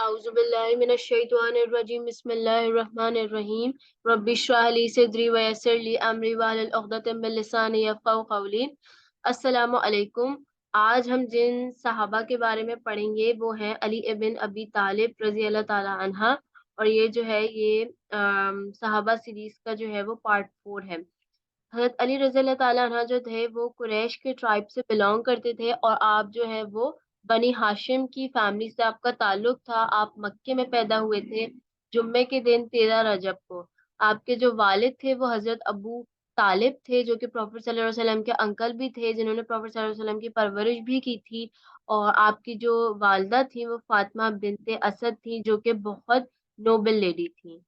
अऊज़ु बिल्लाहि मिनश्शैतानिर्रजीम बिस्मिल्लाहिर्रहमानिर्रहीम रब्बि इश्रह ली सदरी व यस्सिर ली अमरी वहलुल उक़दतम मिन लिसानी यफ़क़हू क़ौली। अस्सलामु अलैकुम। आज हम जिन सहाबा के बारे में पढ़ेंगे वो हैं अली इब्न अबी तालिब रज़ी अल्लाह ताला अन्हा, और ये जो है ये सहाबा सीरीज़ का जो है वो पार्ट 4 है। हज़रत अली रज़ी अल्लाह ताला अन्हा जो थे वो कुरैश के ट्राइब से बिलॉन्ग करते थे, और आप जो है वो बनी हाशिम की फैमिली से आपका ताल्लुक था। आप मक्के में पैदा हुए थे जुम्मे के दिन 13 रजब को। आपके जो वालिद थे वो हज़रत अबू तालिब थे, जो कि प्रॉफेट सल्लल्लाहु अलैहि वसल्लम के अंकल भी थे, जिन्होंने प्रॉफेट सल्लल्लाहु अलैहि वसल्लम की परवरिश भी की थी। और आपकी जो वालदा थी वो फातिमा बिनते असद थी, जो कि बहुत नोबल लेडी थी।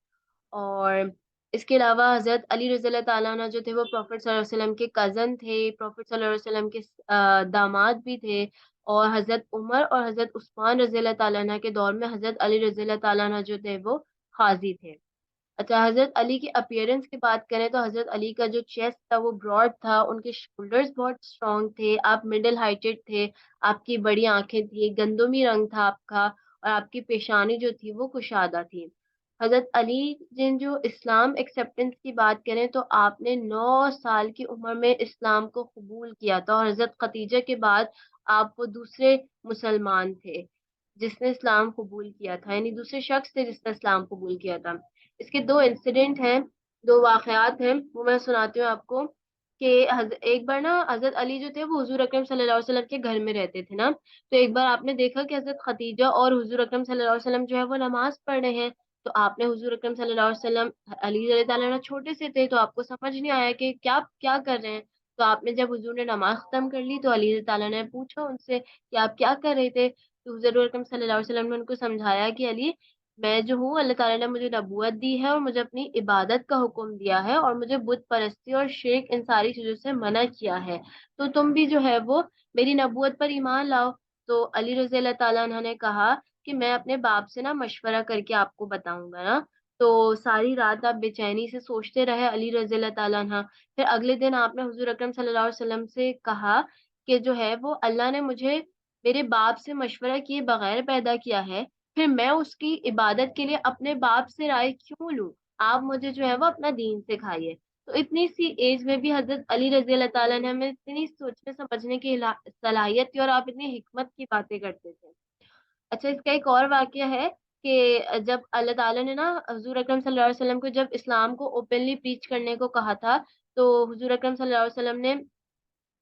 और इसके अलावा हज़रत अली रज़ी अल्लाह ताला अन्हु जो थे वो प्रॉफ़ेट सल्लल्लाहु अलैहि वसल्लम के कज़न थे, प्रॉफ़ेट सल्लल्लाहु अलैहि वसल्लम के दामाद भी थे। और हज़रत उमर और हज़रत उस्मान रज़ी अल्लाह ताला अन्हा के दौर में हज़रत अली रज़ी अल्लाह ताला अन्हु जो थे वो क़ाज़ी थे। अच्छा, हज़रत अली की अपीयरेंस की बात करें तो हज़रत अली का जो चेस्ट था वो ब्रॉड था, उनके शोल्डर्स बहुत स्ट्रॉन्ग थे, आप मिडल हाइटेड थे, आपकी बड़ी आँखें थी, गंदमी रंग था आपका, और आपकी पेशानी जो थी वो कुशादा थी। हज़रत अली जिन जो इस्लाम एक्सेप्टेंस की बात करें तो आपने 9 साल की उम्र में इस्लाम को कबूल किया था, और हज़रत खदीजा के बाद आप वो दूसरे मुसलमान थे जिसने इस्लाम कबूल किया था, यानी दूसरे शख्स थे जिसने इस्लाम कबूल किया था। इसके 2 इंसिडेंट हैं, 2 वाक़यात हैं, वो मैं सुनाती हूँ आपको कि एक बार ना हज़रत अली जो थे वो हुज़ूर अकरम सल्लल्लाहु अलैहि वसल्लम के घर में रहते थे ना, तो एक बार आपने देखा कि हज़रत खदीजा और हुज़ूर अकरम सल्लल्लाहु अलैहि वसल्लम जो है वो नमाज़ पढ़ रहे हैं। तो आपने हुज़ूर अकरम सल्लल्लाहु अलैहि वसल्लम, अली रज़ी अल्लाह अन्हु छोटे से थे, तो आपको समझ नहीं आया कि क्या क्या कर रहे हैं। तो आपने जब हुज़ूर ने नमाज़ ख़त्म कर ली तो अली रज़ी अल्लाह ने पूछा उनसे कि आप क्या कर रहे थे? तो हुज़ूर अकरम सल्लल्लाहु अलैहि वसल्लम ने उनको समझाया कि अली, मैं जो हूँ अल्लाह ताला ने मुझे नबूवत दी है और मुझे अपनी इबादत का हुक्म दिया है, और मुझे बुत परस्ती और शिर्क इन सारी चीज़ों से मना किया है। तो तुम भी जो है वो मेरी नबूवत पर ईमान लाओ। तो अली रज़ी अल्लाह ताला अन्हु ने कहा कि मैं अपने बाप से ना मशवरा करके आपको बताऊँगा ना। तो सारी रात आप बेचैनी से सोचते रहे अली रज़ी अल्लाह ताला अन्हा। फिर अगले दिन आपने हुज़ूर अकरम सल्लल्लाहु अलैहि वसल्लम से कहा कि जो है वो अल्लाह ने मुझे मेरे बाप से मशवरा किए बगैर पैदा किया है, फिर मैं उसकी इबादत के लिए अपने बाप से राय क्यों लूँ? आप मुझे जो है वो अपना दीन सिखाइए। तो इतनी सी एज में भी हज़रत अली रज़ी अल्लाह ताला अन्हु में इतनी सोचने समझने की सलाहियत थी, और आप इतनी हिकमत की बातें करते थे। अच्छा, इसका एक और वाक़या है कि जब अल्लाह ताला ने ना हुज़ूर अकरम सल्लल्लाहु अलैहि वसल्लम को जब इस्लाम को ओपनली प्रीच करने को कहा था, तो हुज़ूर अकरम सल्लल्लाहु अलैहि वसल्लम ने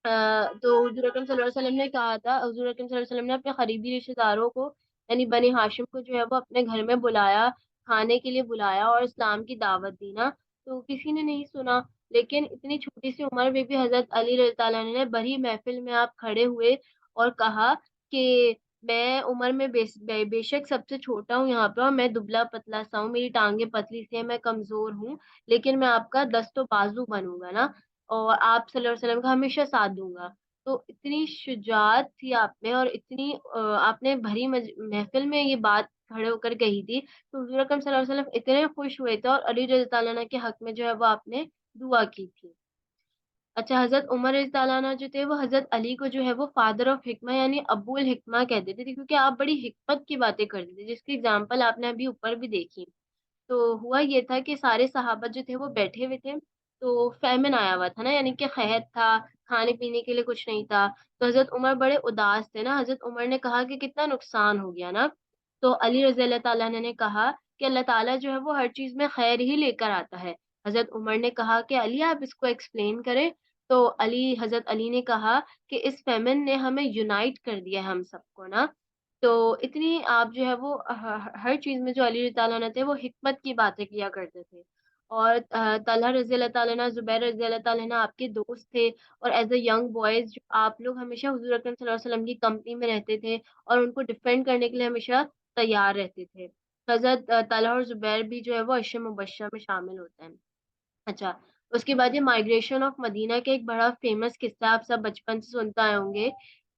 तो हुज़ूर अकरम सल्लल्लाहु अलैहि वसल्लम ने कहा था, हुज़ूर अकरम सल्लल्लाहु अलैहि वसल्लम ने अपने करीबी रिश्तेदारों को यानी बनी हाशिम को जो है वो अपने घर में बुलाया, खाने के लिए बुलाया और इस्लाम की दावत दी ना, तो किसी ने नहीं सुना। लेकिन इतनी छोटी सी उम्र में भी हज़रत अली रज़ी अल्लाह अन्हु ने बड़ी महफ़िल में आप खड़े हुए और कहा कि मैं उम्र में बेशक सबसे छोटा हूँ यहाँ पे, और मैं दुबला-पतला सा हूँ, मेरी टाँगें पतली सी हैं, मैं कमज़ोर हूँ, लेकिन मैं आपका दस्तो-बाज़ू बनूँगा ना, और आप सल्लल्लाहु अलैहि वसल्लम का हमेशा साथ दूँगा। तो इतनी शुजाअत थी आप में, और इतनी आपने भरी महफ़िल में ये बात खड़े होकर कही थी, तो हुज़ूर अकरम सल्लल्लाहु अलैहि वसल्लम इतने खुश हुए थे, और अली रज़ी अल्लाह अन्हु के हक़ में जो है वो आपने दुआ की थी। अच्छा, हज़रत उमर रज़ी अल्लाह अन्हु जो थे वो हज़रत अली को जो है वो फादर ऑफ हिकमा यानी अब्बुल हिकमा कहते थे, क्योंकि आप बड़ी हिकमत की बातें करते थे, जिसकी एग्ज़ाम्पल आपने अभी ऊपर भी देखी। तो हुआ ये था कि सारे सहाबा जो थे वो बैठे हुए थे, तो फ़ेमिन आया हुआ था ना, यानी कि क़हत था, खाने-पीने के लिए कुछ नहीं था। तो हज़रत उमर बड़े उदास थे ना, हज़रत उमर ने कहा कि कितना नुकसान हो गया ना। तो अली रज़ी अल्लाह ताला अन्हु ने कहा कि अल्लाह ताला जो है वो हर चीज़ में ख़ैर ही लेकर आता है। हज़रत उमर ने कहा कि अली, आप इसको एक्सप्लेन करें। तो हज़रत अली ने कहा कि इस फ़ेमिन ने हमें यूनाइट कर दिया है हम सबको ना। तो इतनी आप जो है वो हर चीज़ में जो अली रज़ी अल्लाह अन्हु थे वो हिकमत की बातें किया करते थे। और तलहा रज़ी अल्लाह ताला अन्हु, ज़ुबैर रज़ी अल्लाह ताला अन्हु आपके दोस्त थे, और एज़ अ यंग बॉयज़ जो आप लोग हमेशा हुज़ूर अकरम सल्लल्लाहु अलैहि वसल्लम की कंपनी में रहते थे, और उनको डिफेंड करने के लिए हमेशा तैयार रहते थे। हज़रत तलहा और ज़ुबैर भी जो है वो अशर मुबशशर में शामिल होते हैं। अच्छा, उसके बाद ये माइग्रेशन ऑफ मदीना का एक बड़ा फ़ेमस किस्सा आप सब बचपन से सुनते आए होंगे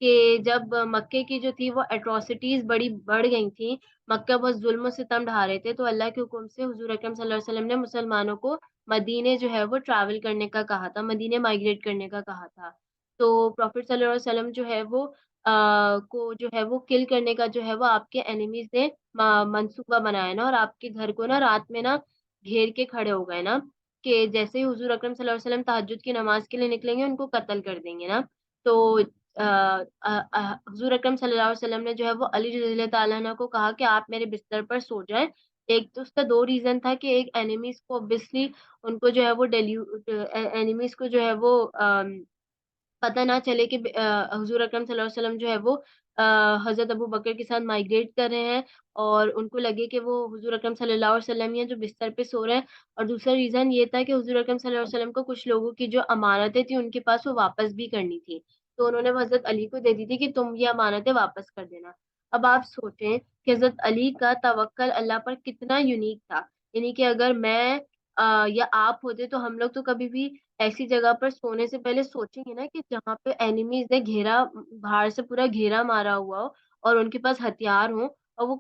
कि जब मक्के की जो थी वो एट्रोसिटीज़ बड़ी बढ़ गई थी, मक्का बहुत ज़ुल्म और सितम ढा रहे थे, तो अल्लाह के हुक्म से हुज़ूर अकरम सल्लल्लाहु अलैहि वसल्लम ने मुसलमानों को मदीने जो है वो ट्रैवल करने का कहा था, मदीने माइग्रेट करने का कहा था। तो प्रॉफ़ेट सल्लल्लाहु अलैहि वसल्लम जो है वो کو جو ہے وہ किल करने का जो है वो आपके एनिमीज ने मंसूबा बनाया ना, और आपके घर को ना रात में ना घेर के खड़े हो गए ना, कि जैसे ही हुजूर अकरम सल्लल्लाहु अलैहि वसल्लम तहज्जुद की नमाज के लिए निकलेंगे उनको कत्ल कर देंगे ना। तो हुजूर अकरम सल्लल्लाहु अलैहि वसल्लम ने जो है वो अली रज़ी अल्लाह ताला अन्हु को कहा कि आप मेरे बिस्तर पर सो जाएं। एक तो उसका दो रीजन था कि एक एनिमीज को ऑब्वियसली उनको जो है वो एनिमीज को जो है वो पता ना चले कि हुजूर अकरम सल्लल्लाहु अलैहि वसल्लम जो है वो हज़रत अबू बकर के साथ माइग्रेट कर रहे हैं, और उनको लगे कि वो हुजूर अकरम सल्लल्लाहु अलैहि वसल्लम ही हैं जो बिस्तर पे सो रहे हैं। और दूसरा रीज़न ये था कि हुजूर अकरम सल्लल्लाहु अलैहि वसल्लम को कुछ लोगों की जो अमानतें थी उनके पास वो वापस भी करनी थी। तो उन्होंने वो हज़रत अली को दे दी थी कि तुम ये अमानतें वापस कर देना। अब आप सोचें कि हज़रत अली का तवक्कुल अल्लाह पर कितना यूनिक था। यानी कि अगर मैं या आप होते तो हम लोग तो कभी भी ऐसी जगह पर सोने से पहले सोचेंगे ना कि जहाँ पे एनिमीज ने घेरा, बाहर से पूरा घेरा मारा हुआ हो और उनके पास हथियार हो और वो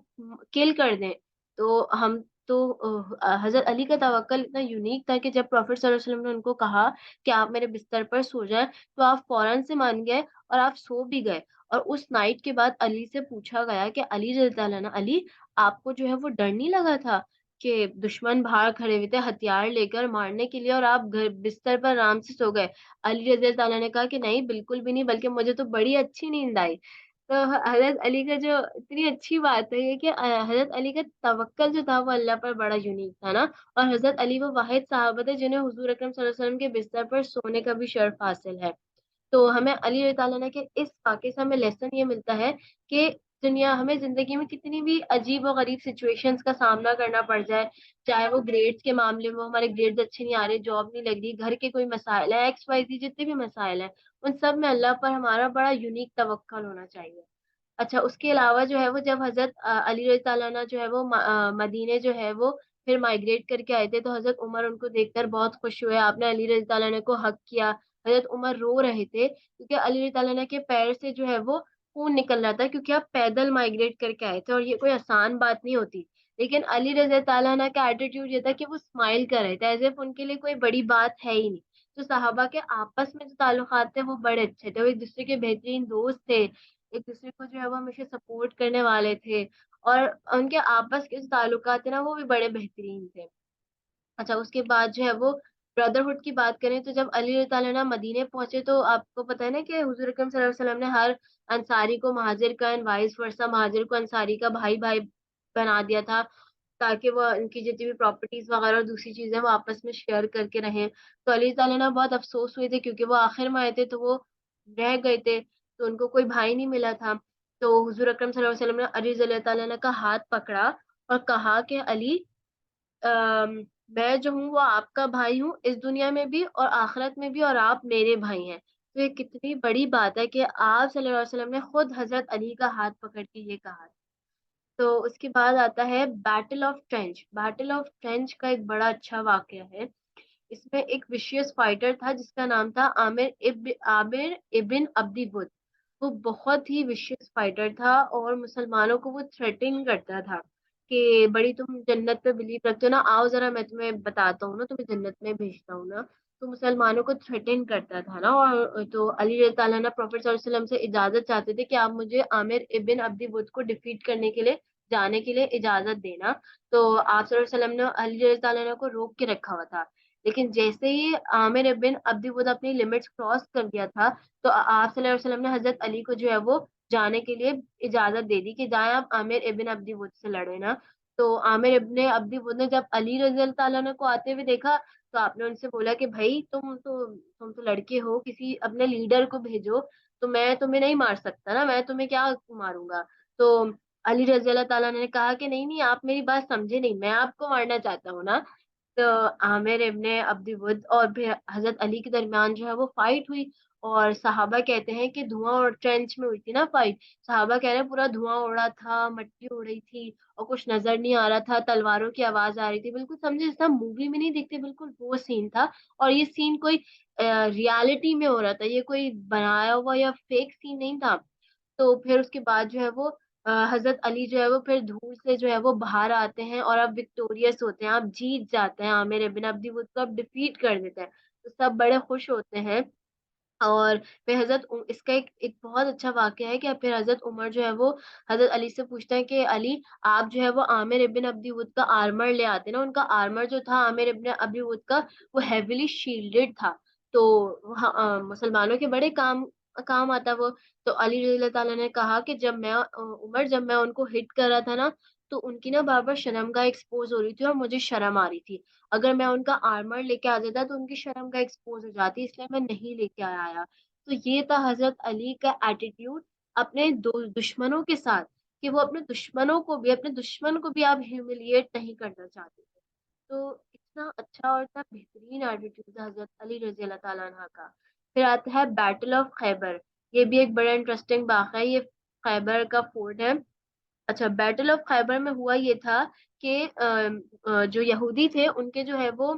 किल कर दें। तो हम तो हज़रत अली का तवक्कुल इतना यूनिक था कि जब प्रॉफेट सल्लल्लाहु अलैहि वसल्लम ने उनको कहा कि आप मेरे बिस्तर पर सो जाएँ, तो आप फ़ौरन से मान गए और आप सो भी गए। और उस नाइट के बाद अली से पूछा गया कि अली रज़ी अल्लाह अन्हु, अली आपको जो है वो डर नहीं लगा था कि दुश्मन बाहर खड़े हुए थे हथियार लेकर मारने के लिए और आप घर बिस्तर पर आराम से सो गए? अली रज़ी अल्लाह तआला ने कहा कि नहीं, बिल्कुल भी नहीं, बल्कि मुझे तो बड़ी अच्छी नींद आई। तो हज़रत अली का जो इतनी अच्छी बात है ये कि हज़रत अली का तवक्कुल जो था वो अल्लाह पर बड़ा यूनिक था ना। और हज़रत अली वो वाहिद सहाबा थे जिन्हें हुज़ूर अकरम सल्लल्लाहु अलैहि वसल्लम के बिस्तर पर सोने का भी शर्फ हासिल है। तो हमें अली रज़ी अल्लाह तआला के इस वाक़ये से हमें लेसन ये मिलता है कि दुनिया हमें ज़िंदगी में कितनी भी अजीब और गरीब सिचुएशंस का सामना करना पड़ जाए, चाहे वो ग्रेड्स के मामले में हो, हमारे ग्रेड्स अच्छे नहीं आ रहे, जॉब नहीं लग रही, घर के कोई मसाइल है, एक्स वाई ज़ेड जितने भी मसाइल हैं, उन सब में अल्लाह पर हमारा बड़ा यूनिक तवक्कुल होना चाहिए। अच्छा, उसके अलावा जो है वो जब हज़रत अली रज़ी अल्लाह अन्हु जो है वो मदीने जो है वो फिर माइग्रेट करके आए थे, तो हज़रत उमर उनको देखकर बहुत खुश हुए। आपने अली रज़ी अल्लाह अन्हु को हग किया। हज़रत उमर रो रहे थे क्योंकि अली रज़ी अल्लाह अन्हु के पैर से जो है वो खून निकल रहा था, क्योंकि आप पैदल माइग्रेट करके आए थे और ये कोई आसान बात नहीं होती। लेकिन अली रज़ी अल्लाह अन्हु का एटीट्यूड ये था कि वो स्माइल कर रहे थे, एज़ इफ उनके लिए कोई बड़ी बात है ही नहीं। तो सहाबा के आपस में जो ताल्लुकात थे वो बड़े अच्छे थे, वो एक-दूसरे के बेहतरीन दोस्त थे। एक-दूसरे को जो है वो हमेशा सपोर्ट करने वाले थे, और उनके आपस के जो ताल्लुकात थे ना वो भी बड़े बेहतरीन थे। अच्छा, उसके बाद जो है वो ब्रदरहुड की बात करें तो जब अली रज़ी अल्लाह अन्हु मदीने पहुँचे तो आपको पता है ना कि हुज़ूर अकरम सल्लल्लाहु अलैहि वसल्लम ने हर अंसारी को महाजिर का एंड वाइस वर्सा महाजिर को अंसारी का भाई-भाई बना दिया था, ताकि वो उनकी जितनी भी प्रॉपर्टीज़ वग़ैरह और दूसरी चीज़ें वो आपस में शेयर करके रहें। तो अली रज़ी अल्लाह अन्हु बहुत अफ़सोस हुए थे क्योंकि वो आखिर में आए थे तो वो रह गए थे, तो उनको कोई भाई नहीं मिला था। तो हुज़ूर अकरम सल्लल्लाहु अलैहि वसल्लम ने अली रज़ी अल्लाह अन्हु का हाथ पकड़ा और कहा कि अली, अम, मैं जो हूँ वो आपका भाई हूँ इस दुनिया में भी और आखिरत में भी, और आप मेरे भाई हैं। तो ये कितनी बड़ी बात है कि आप सल्लल्लाहु अलैहि वसल्लम ने खुद हज़रत अली का हाथ पकड़ के ये कहा। तो उसके बाद आता है battle of trench. Battle of trench का एक बड़ा अच्छा वाक़या है। इसमें एक विशियस फाइटर था जिसका नाम था आमिर इब्न अब्दी बुद। वो बहुत ही विशियस फाइटर था और मुसलमानों को वो थ्रेटन करता था कि बड़ी तुम जन्नत पे बिलीव रखते हो ना, आओ ज़रा मैं तुम्हें बताता हूँ ना, तुम्हें जन्नत में भेजता हूँ ना। तो मुसलमानों को थ्रेटन करता था ना, और तो अली रज़ी अल्लाह अन्हु प्रॉफेट सल्लल्लाहु अलैहि वसल्लम से इजाज़त चाहते थे कि आप मुझे आमिर इब्न अब्दी बुद को डिफीट करने के लिए जाने के लिए इजाज़त देना। तो आप सल्लल्लाहु अलैहि वसल्लम ने अली रज़ी अल्लाह अन्हु को रोक के रखा हुआ था। लेकिन जैसे ही आमिर इब्न अब्दी वुद अपनी लिमिट्स क्रॉस कर दिया था, तो आप सल्लल्लाहु अलैहि वसल्लम ने हज़रत अली को जो है वो जाने के लिए इजाज़त दे दी कि जाएँ आप आमिर इब्न अब्दी वुद से लड़ें ना। तो आमिर इब्न अब्दी वुद ने जब अली रज़ी अल्लाह तआला अन्हु को आते हुए देखा, तो आपने उनसे बोला कि भई तुम तो लड़के हो, किसी अपने लीडर को भेजो, तो मैं तुम्हें नहीं मार सकता ना, मैं तुम्हें क्या मारूँगा। तो अली रज़ी अल्लाह तआला ने कहा कि नहीं, नहीं आप मेरी बात समझे नहीं, मैं आपको मारना चाहता हूँ ना। तो आमिर इब्न अब्दी वुद और फिर हज़रत अली के दरमियान जो है वो फाइट हुई, और सहाबा कहते हैं कि धुआँ और ट्रेंच में हुई थी ना फाइट। सहाबा कह रहे हैं पूरा धुआँ उड़ा था, मट्टी उड़ रही थी और कुछ नज़र नहीं आ रहा था, तलवारों की आवाज़ आ रही थी। बिल्कुल समझे जैसा मूवी में नहीं दिखते, बिल्कुल वो सीन था। और ये सीन कोई रियलिटी में हो रहा था, ये कोई बनाया हुआ या फेक सीन नहीं था। तो फिर उसके बाद जो है वो हज़रत अली जो है वो फिर धूल से जो है वो बाहर आते हैं और अब विक्टोरियस होते हैं, अब जीत जाते हैं, आमिर इब्न अब्दी वुद को अब डिफीट कर देते हैं। तो सब बड़े खुश होते हैं। اور پھر اس کا ایک بہت اچھا واقعہ ہے کہ پھر حضرت عمر جو ہے وہ حضرت علی سے پوچھتے ہیں کہ علی آپ جو ہے وہ عامر ابن ابی ود کا آرمر لے آتے نا. ان کا آرمر جو تھا عامر ابن ابی ود کا وہ ہیویلی شیلڈڈ تھا, تو مسلمانوں کے بڑے کام کام آتا وہ. تو علی رضی اللہ تعالیٰ نے کہا کہ جب میں ان کو ہٹ کر رہا تھا نا, تو ان کی نا بار بار شرمگاہ ایکسپوز ہو رہی تھی اور مجھے شرم آ رہی تھی. اگر میں ان کا آرمر لے کے آ جاتا تو ان کی شرمگاہ ایکسپوز ہو جاتی, اس لیے میں نہیں لے کے آیا. تو یہ تھا حضرت علی کا ایٹیٹیوڈ اپنے دشمنوں کے ساتھ, کہ وہ اپنے دشمن کو بھی آپ ہیوملیٹ نہیں کرنا چاہتے تھے. تو اتنا اچھا اور اتنا بہترین ایٹیٹیوڈ ہے حضرت علی رضی اللہ تعالیٰ عنہ کا. پھر آتا ہے بیٹل آف خیبر. یہ بھی ایک بڑا انٹرسٹنگ واقعہ ہے, یہ خیبر کا فورٹ ہے. اچھا, بیٹل آف خیبر میں ہوا یہ تھا کہ جو یہودی تھے ان کے جو ہے وہ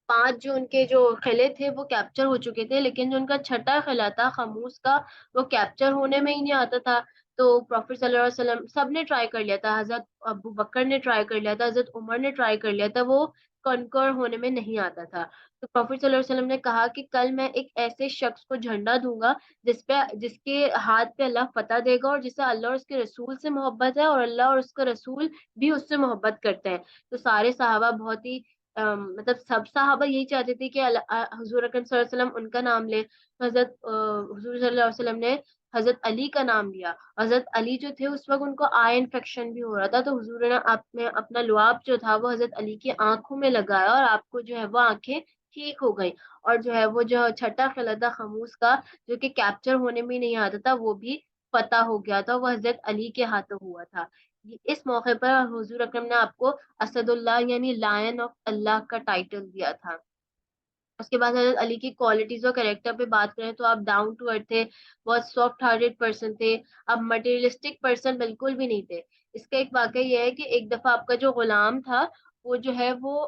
5 جو ان کے جو قلعے تھے وہ کیپچر ہو چکے تھے, لیکن جو ان کا چھٹا قلعہ تھا خموس کا, وہ کیپچر ہونے میں ہی نہیں آتا تھا. تو پروفیٹ صلی اللہ علیہ وسلم سب نے ٹرائی کر لیا تھا, حضرت ابو بکر نے ٹرائی کر لیا تھا, حضرت عمر نے ٹرائی کر لیا تھا, وہ کنکر ہونے میں نہیں آتا تھا. تو پروفیٹ صلی اللہ علیہ وسلم نے کہا کہ کل میں ایک ایسے شخص کو جھنڈا دوں گا جس کے ہاتھ پہ اللہ فتح دے گا, اور جسے اللہ اور اس کے رسول سے محبت ہے, اور اللہ اور اس کا رسول بھی اس سے محبت کرتے ہیں. تو سارے صحابہ بہت ہی مطلب سب صحابہ یہی چاہتے تھے کہ حضور اکرم صلی اللہ علیہ وسلم ان کا نام لے. حضرت حضور صلی اللہ علیہ وسلم نے حضرت علی کا نام لیا. حضرت علی جو تھے اس وقت ان کو آئی انفیکشن بھی ہو رہا تھا, تو حضور نے اپنا لعاب جو تھا وہ حضرت علی کی آنکھوں میں لگایا, اور آپ کو جو ہے وہ آنکھیں ٹھیک ہو گئی. اور جو ہے وہ جو چھٹا قلعہ تھا خموس کا, جو کہ کیپچر ہونے میں نہیں آتا تھا, وہ بھی فتح ہو گیا تھا, وہ حضرت علی کے ہاتھوں ہوا تھا. اس موقع پر حضور اکرم نے آپ کو اسد اللہ یعنی لائن آف اللہ کا ٹائٹل دیا تھا. اس کے بعد حضرت علی کی کوالٹیز اور کریکٹر پہ بات کریں تو آپ ڈاؤن ٹو ارتھ تھے, بہت سافٹ ہارٹیڈ پرسن تھے, آپ مٹیریلسٹک پرسن بالکل بھی نہیں تھے. اس کا ایک واقعہ یہ ہے کہ ایک دفعہ آپ کا جو غلام تھا وہ جو ہے وہ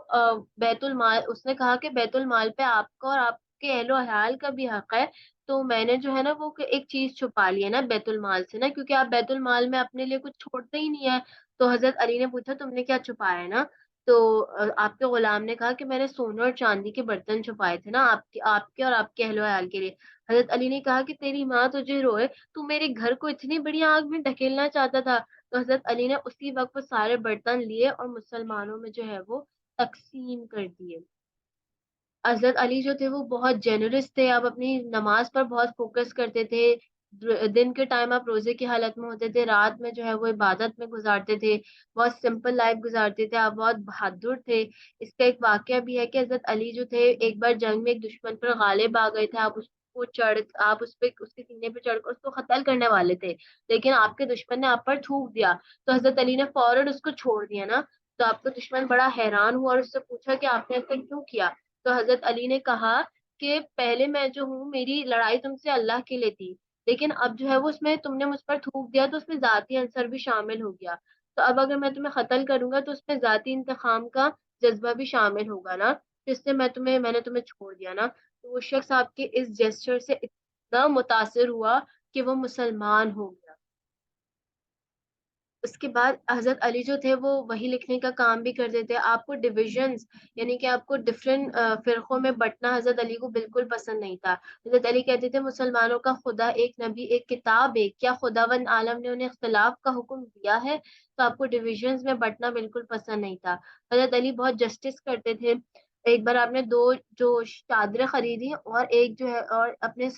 بیت المال, اس نے کہا کہ بیت المال پہ آپ کا اور آپ کے اہل و عیال کا بھی حق ہے, تو میں نے جو ہے نا وہ ایک چیز چھپا لی ہے نا بیت المال سے نا, کیونکہ آپ بیت المال میں اپنے لیے کچھ چھوڑتے ہی نہیں ہے. تو حضرت علی نے پوچھا تم نے کیا چھپایا ہے نا, تو آپ کے غلام نے کہا کہ میں نے سونے اور چاندی کے برتن چھپائے تھے نا آپ کے اور آپ کے اہل و عیال کے لیے. حضرت علی نے کہا کہ تیری ماں تجھے روئے, تو میرے گھر کو اتنی بڑی آگ میں ڈھکیلنا چاہتا تھا. تو حضرت علی نے اسی وقت وہ سارے برتن لیے اور مسلمانوں میں جو ہے وہ تقسیم کر دیے. حضرت علی جو تھے وہ بہت جنرس تھے, آپ اپنی نماز پر بہت فوکس کرتے تھے. دن کے ٹائم آپ روزے کی حالت میں ہوتے تھے, رات میں جو ہے وہ عبادت میں گزارتے تھے, بہت سمپل لائف گزارتے تھے, آپ بہت بہادر تھے. اس کا ایک واقعہ بھی ہے کہ حضرت علی جو تھے ایک بار جنگ میں ایک دشمن پر غالب آ گئے تھے, آپ اس کے سینے پہ چڑھ کر اس کو قتل کرنے والے تھے, لیکن آپ کے دشمن نے آپ پر تھوک دیا. تو حضرت علی نے فوراً اس کو چھوڑ دیا نا. تو آپ کا دشمن بڑا حیران ہوا اور اس سے پوچھا کہ آپ نے ایسا کیوں کیا. تو حضرت علی نے کہا کہ پہلے میں جو ہوں میری لڑائی تم سے اللہ کے لیے تھی, لیکن اب جو ہے وہ اس میں تم نے مجھ پر تھوک دیا تو اس میں ذاتی عنصر بھی شامل ہو گیا. تو اب اگر میں تمہیں قتل کروں گا تو اس میں ذاتی انتقام کا جذبہ بھی شامل ہوگا نا, تو اس سے میں نے تمہیں چھوڑ دیا نا. تو وہ شخص آپ کے اس جیسچر سے اتنا متاثر ہوا کہ وہ مسلمان ہو گیا. اس کے بعد حضرت علی جو تھے وہ وہی لکھنے کا کام بھی کرتے تھے. آپ کو ڈویژنز یعنی کہ آپ کو ڈفرینٹ فرقوں میں بٹنا حضرت علی کو بالکل پسند نہیں تھا. حضرت علی کہتے تھے مسلمانوں کا خدا ایک, نبی ایک, کتاب ایک, کیا خداوند عالم نے انہیں اختلاف کا حکم دیا ہے. تو آپ کو ڈویژنز میں بٹنا بالکل پسند نہیں تھا. حضرت علی بہت جسٹس کرتے تھے. ایک بار آپ نے 2 جو چادریں خریدی اور ایک جو ہے اور اپنے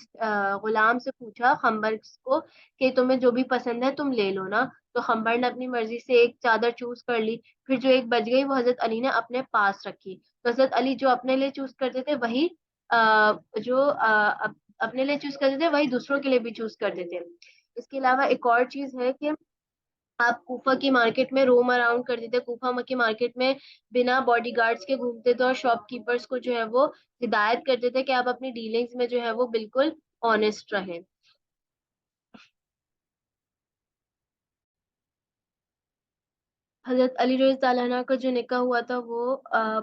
غلام سے پوچھا خنبر کو کہ تمہیں جو بھی پسند ہے تم لے لو نا. تو خنبر نے اپنی مرضی سے ایک چادر چوز کر لی, پھر جو ایک بچ گئی وہ حضرت علی نے اپنے پاس رکھی. تو حضرت علی جو اپنے لیے چوز کرتے تھے وہی اپنے لیے چوز کرتے تھے وہی دوسروں کے لیے بھی چوز کرتے تھے. اس کے علاوہ ایک اور چیز ہے کہ آپ کوفہ کی مارکیٹ میں روم اراؤنڈ کرتے تھے, کوفہ کی مارکیٹ میں بنا باڈی گارڈز کے گھومتے تھے, اور شاپ کیپرز کو جو ہے وہ ہدایت کرتے تھے کہ آپ اپنی ڈیلنگز میں جو ہے وہ بالکل آنےسٹ رہیں. حضرت علی رضی اللہ عنہ کا جو نکاح ہوا تھا وہ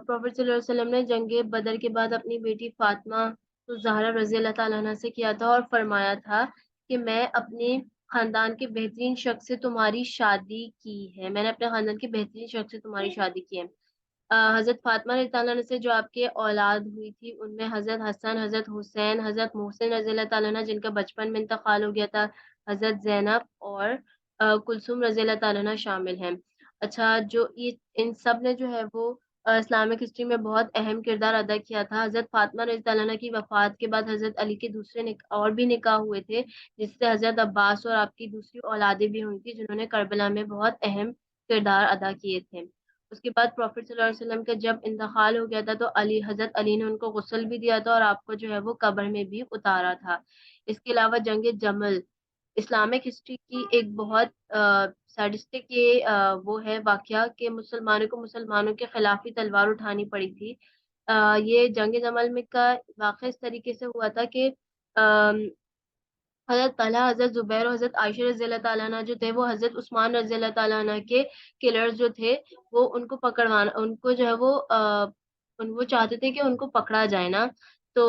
پروفیٹ صلی اللہ علیہ وسلم نے جنگ بدر کے بعد اپنی بیٹی فاطمہ زہرا رضی اللہ تعالیٰ عنہ سے کیا تھا, اور فرمایا تھا کہ میں اپنے خاندان کے بہترین شخص سے تمہاری شادی کی ہے, میں نے اپنے خاندان کے بہترین شخص سے تمہاری شادی کی ہے. हज़रत फ़ातिमा रज़ियल्लाहु अन्हा से जो आपकी औलाद हुई थी, उनमें हज़रत हसन, हज़रत हुसैन, हज़रत मोहसिन रज़ियल्लाहु ताला अन्हा जिनका बचपन में इंतकाल हो गया था, हज़रत ज़ैनब और कुलसूम रज़ियल्लाहु ताला अन्हा शामिल हैं। अच्छा, जो ये इन सब ने जो है वो इस्लामिक हिस्ट्री में बहुत अहम किरदार अदा किया था। हज़रत फ़ातिमा रज़ियल्लाहु अन्हा की वफ़ात के बाद हज़रत अली के दूसरे और भी निकाह हुए थे, जिससे हज़रत अब्बास और आपकी दूसरी औलादें भी हुई थी, जिन्होंने करबला में बहुत अहम किरदार अदा किए थे। उसके बाद प्रॉफिट सल्लल्लाहु अलैहि वसल्लम का जब इंतकाल हो गया था तो हजरत अली ने उनको गुस्ल भी दिया था और आपको जो है वो कब्र में भी उतारा था। इसके अलावा जंग जमल इस्लामिक हिस्ट्री की एक बहुत सैडिस्टिक ये वो है वाकया कि मुसलमानों को मुसलमानों के खिलाफ ही तलवार उठानी पड़ी थी। ये जंग जमल में का वाकया इस तरीके से हुआ था कि हज़रत तलहा, हज़रत ज़ुबैर और हज़रत आयशा रज़ियल्लाहु ताला अन्हा जो थे वो हज़रत उस्मान रज़ियल्लाहु ताला अन्हा के किलर्स जो थे वो उनको पकड़वाना उनको जो है वो चाहते थे कि उनको पकड़ा जाए ना। तो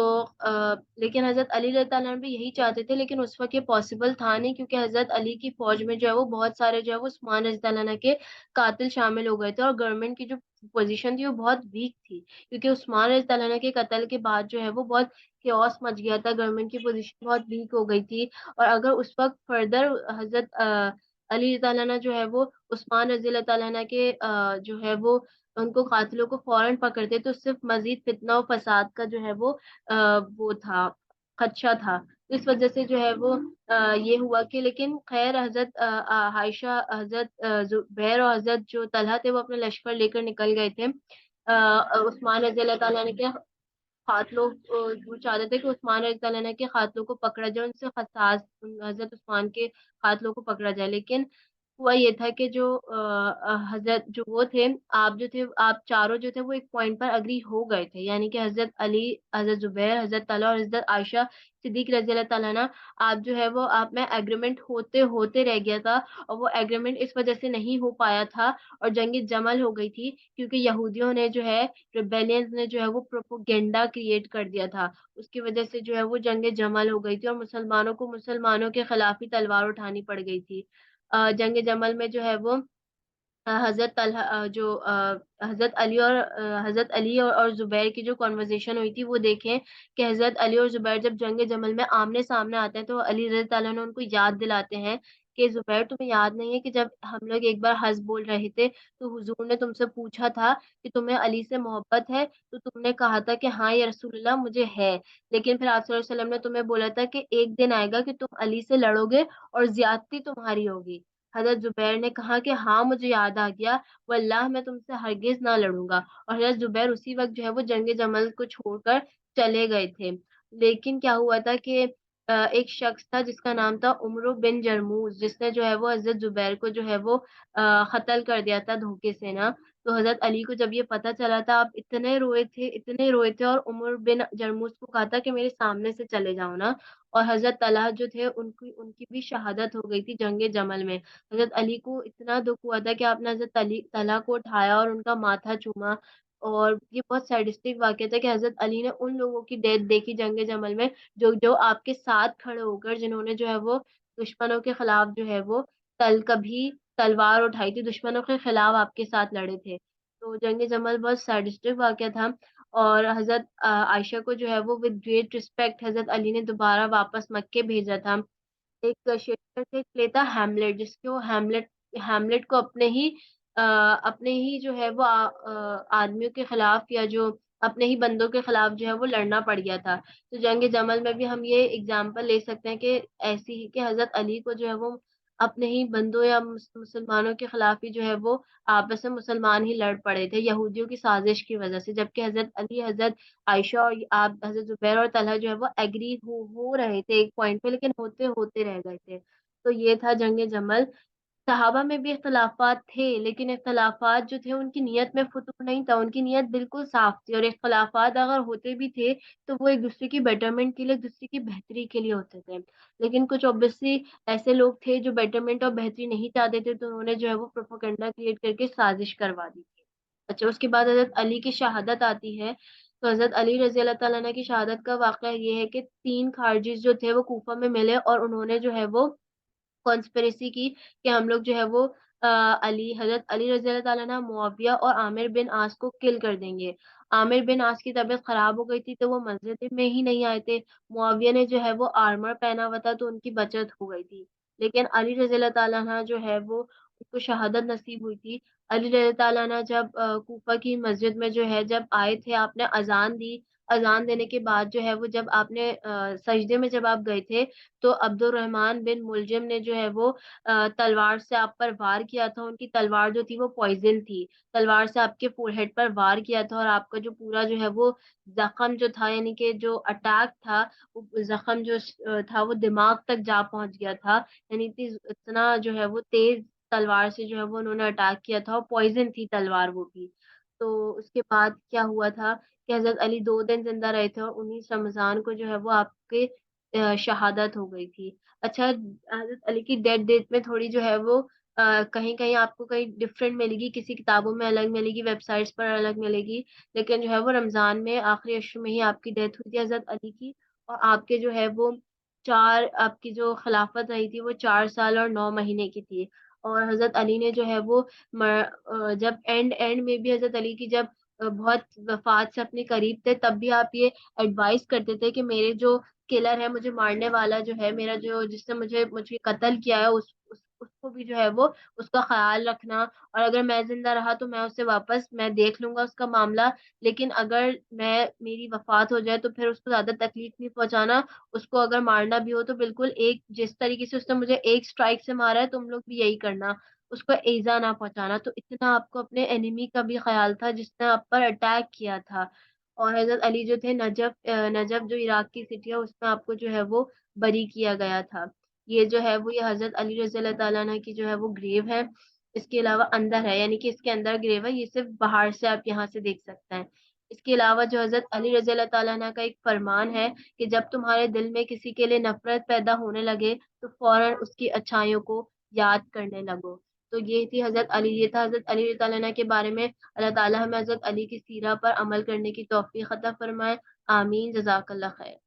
लेकिन हज़रत अली रज़ियल्लाहु ताला अन्हु भी यही चाहते थे, लेकिन उस वक़्त ये पॉसिबल था नहीं क्योंकि हज़रत अली की फ़ौज में जो है वो बहुत सारे जो है वो उस्मान रज़ियल्लाहु ताला अन्हा के कातिल शामिल हो गए थे और गवर्नमेंट की जो पोज़ीशन थी वो बहुत वीक थी। क्योंकि उस्मान रज़ियल्लाहु ताला अन्हा के कत्ल के बाद जो है वो बहुत केओस मच गया था, गवर्नमेंट की पोज़ीशन बहुत वीक हो गई थी और अगर उस वक़्त फर्दर हज़रत अली ताला अन्हा जो है वो उस्मान रज़ियल्लाहु ताला अन्हा के जो है वो उनको कातिलों को फ़ौरन पकड़ते तो सिर्फ़ मज़ीद फितना और फ़साद का जो है वो था, खदशा था। तो इस वज़ह से जो है वो ये हुआ कि लेकिन ख़ैर हज़रत आयशा, हज़रत ज़ुबैर और हज़रत जो तलहा थे वो अपना लश्कर लेकर निकल गए थे। उस्मान रज़ियल्लाहु ताला अन्हु के कातलों वो चाहते थे कि उस्मान रज़ियल्लाहु अन्हु के कातलों को पकड़ा जाए, उनसे क़सास हज़रत उस्मान के कातलों को पकड़ा जाए। लेकिन हुआ ये था कि जो हज़रत जो वो थे, आप चारों जो थे वो एक पॉइंट पर एग्री हो गए थे। यानी कि हज़रत अली, हज़रत ज़ुबैर, हज़रत तलहा और हज़रत आयशा सिद्दीक़ रज़ियल्लाहु ताला अन्हा आप जो है वो आप में एग्रीमेंट होते रह गया था और वो एग्रीमेंट इस वज़ह से नहीं हो पाया था और जंग जमल हो गई थी क्योंकि यहूदियों ने जो है रिबेलियंस ने जो है वो प्रोपेगेंडा क्रिएट कर दिया था। उसकी वज़ह से जो है वो जंग जमल हो गई थी और मुसलमानों को मुसलमानों के खिलाफ ही तलवार उठानी पड़ गई थी। जंग जमल में जो है वो हज़रत तलहा जो हज़रत अली और और ज़ुबैर की जो कन्वर्सेशन हुई थी वो देखें कि हज़रत अली और ज़ुबैर जब जंग जमल में आमने-सामने आते हैं तो अली रज़ी अल्लाह अन्हु उनको याद दिलाते हैं कि ज़ुबैर तुम्हें याद नहीं है कि जब हम लोग एक बार हँस बोल रहे थे तो हुज़ूर ने तुमसे पूछा था कि तुम्हें अली से मोहब्बत है? तो तुमने कहा था कि हाँ या रसूलल्लाह मुझे है। लेकिन फिर आप सल्लल्लाहु अलैहि वसल्लम ने तुम्हें बोला था कि एक दिन आएगा कि तुम अली से लड़ोगे और ज़्यादती तुम्हारी होगी। हज़रत ज़ुबैर ने कहा कि हाँ, मुझे याद आ गया, वल्लाह मैं तुमसे हरगिज़ ना लड़ूँगा और हज़रत ज़ुबैर उसी वक़्त जो है वो जंग जमल को छोड़कर चले गए थे। लेकिन क्या हुआ था कि एक शख़्स था जिसका नाम था उमर बिन जरमूज़ जिसने जो है वो हज़रत ज़ुबैर को जो है वो कत्ल कर दिया था धोखे से ना। तो हज़रत अली को जब ये पता चला था आप इतने रोए थे और उमर बिन जरमूज़ को कहा था कि मेरे सामने से चले जाओ ना और हज़रत तलहा जो थे उनकी उनकी भी शहादत हो गई थी जंग जमल में। हज़रत अली को इतना दुःख हुआ था कि आपने हज़रत तलहा को उठाया और उनका माथा चूमा और ये बहुत सैडिस्टिक वाक़या था कि हज़रत अली ने उन लोगों की डेथ देखी जंग जमल में जो आपके साथ खड़े होकर जिन्होंने जो है वो दुश्मनों के खिलाफ जो है वो कभी तलवार उठाई थी, दुश्मनों के खिलाफ आपके साथ लड़े थे। तो जंग जमल बहुत सैडिस्टिक वाक़या था और हज़रत आयशा को जो है वो विद ग्रेट रिस्पेक्ट हज़रत अली ने दोबारा वापस मक्के भेजा था। एक शेक्सपियर का प्ले था हैमलेट जिसके वो हैमलेट को अपने ही जो है वो आदमियों के खिलाफ या जो अपने ही बंदों के खिलाफ जो है वो लड़ना पड़ गया था। तो जंग जमल में भी हम ये एग्जाम्पल ले सकते हैं कि ऐसी ही कि हज़रत अली को जो है वो अपने ही बंदों या मुसलमानों के खिलाफ ही जो है वो आपस में मुसलमान ही लड़ पड़े थे यहूदियों की साजिश की वजह से। जबकि हज़रत अली, हज़रत आयशा और आप हज़रत ज़ुबैर और तलहा जो है वो एग्री हो रहे थे एक पॉइंट पे लेकिन होते रह गए थे। तो ये था जंग जमल। सहाबा में भी इख्तिलाफ़ात थे लेकिन इख्तिलाफ़ात जो थे उनकी नीयत में फ़ुतूर नहीं था, उनकी नीयत बिल्कुल साफ़ थी और इख्तिलाफ़ात अगर होते भी थे तो वो एक-दूसरे की बेटरमेंट के लिए, एक-दूसरे की बेहतरी के लिए होते थे। लेकिन कुछ ऑब्वियसली ऐसे लोग थे जो बेटरमेंट और बेहतरी नहीं चाहते थे तो उन्होंने जो है वो प्रोपेगेंडा क्रिएट करके साज़िश करवा दी थी। अच्छा उसके बाद हज़रत अली की शहादत आती है, तो हज़रत अली रज़ी अल्लाह तआला अन्हु की शहादत का वाक़या ये है कि 3 खारजीज़ जो थे वो कूफ़ा में मिले और उन्होंने जो है वो कॉन्स्पिरेसी की कि हम लोग जो है वो हज़रत अली रज़ी अल्लाह ताला अन्हु, मुआविया और आमिर बिन आस को किल कर देंगे। आमिर बिन आस की तबीयत ख़राब हो गई थी, तो वो मस्जिद में ही नहीं आए थे। मुआविया ने जो है वो आर्मर पहना हुआ था, तो उनकी बचत हो गई थी। लेकिन अली रज़ी अल्लाह ताला अन्हु जो है वो उनको शहादत नसीब हुई थी। अली रज़ी अल्लाह ताला अन्हु जब कूफा की मस्जिद में जो है जब आए थे, आपने अज़ान दी। अज़ान देने के बाद जो है वो जब आपने सजदे में जब आप गए थे, तो अब्दुर्रहमान बिन मुलजिम ने जो है वो तलवार से आप पर वार किया था। उनकी तलवार जो थी वो पॉइज़न थी। तलवार से आपके फ़ोरहेड पर वार किया था और आपका जो पूरा जो है वो ज़ख्म जो था, यानी कि जो अटैक था, वो ज़ख्म जो था वो दिमाग तक जा पहुँच गया था। यानी इतना जो है वो तेज़ तलवार से जो है वो उन्होंने अटैक किया था और पॉइज़न थी तलवार वो भी। तो उसके बाद क्या हुआ था कि हज़रत अली 2 दिन ज़िंदा रहे थे और 19 रमज़ान को जो है वो आपके शहादत हो गई थी। अच्छा, हज़रत अली की डेथ में थोड़ी जो है वो कहीं-कहीं आपको कहीं डिफरेंट मिलेगी, किसी किताबों में अलग मिलेगी, वेबसाइट्स पर अलग मिलेगी, लेकिन जो है वो रमज़ान में आखिरी अश्र में ही आपकी डेथ हुई थी हज़रत अली की। और आपके जो है वो 4 आपकी जो खिलाफत रही थी वो 4 साल और 9 महीने की थी। और हज़रत अली ने जो है वो जब एंड एंड में भी हज़रत अली की जब बहुत वफ़ात से अपने करीब थे, तब भी आप ये एडवाइस करते थे कि मेरे जो किलर है, मुझे मारने वाला जो है, मेरा जो जिसने मुझे मुझे कत्ल किया है, उसको भी जो है वो उसका ख़्याल रखना, और अगर मैं ज़िंदा रहा तो मैं उससे वापस मैं देख लूँगा उसका मामला, लेकिन अगर मेरी वफ़ात हो जाए तो फिर उसको ज़्यादा तकलीफ़ नहीं पहुँचाना। उसको अगर मारना भी हो तो बिल्कुल एक जिस तरीके से उसने मुझे एक स्ट्राइक से मारा है, तुम लोग भी यही करना। उसको ईज़ा ना पहुँचाना। तो इतना आपको अपने एनिमी का भी ख़्याल था जिसने आप पर अटैक किया था। और हज़रत अली जो थे, नजफ़ जो इराक की सिटी है, उसमें आपको जो है वो बरी किया गया था। ये जो है वो ये हज़रत अली रज़ी अल्लाह ताला अन्हु की जो है वो ग्रेव है। इसके अलावा अंदर है, यानी कि इसके अंदर ग्रेव है, ये सिर्फ़ बाहर से आप यहाँ से देख सकते हैं। इसके अलावा जो हज़रत अली रज़ी अल्लाह ताला अन्हु का एक फ़रमान है कि जब तुम्हारे दिल में किसी के लिए नफ़रत पैदा होने लगे, तो फ़ौरन उसकी अच्छाइयों को याद करने लगो। तो ये था हज़रत अली रज़ी अल्लाह अन्हु के बारे में। अल्लाह ताला हमें हज़रत अली की सीरा पर अमल करने की तौफ़ीक़ अता फ़रमाए। आमीन, जज़ाकल्लाह खैर।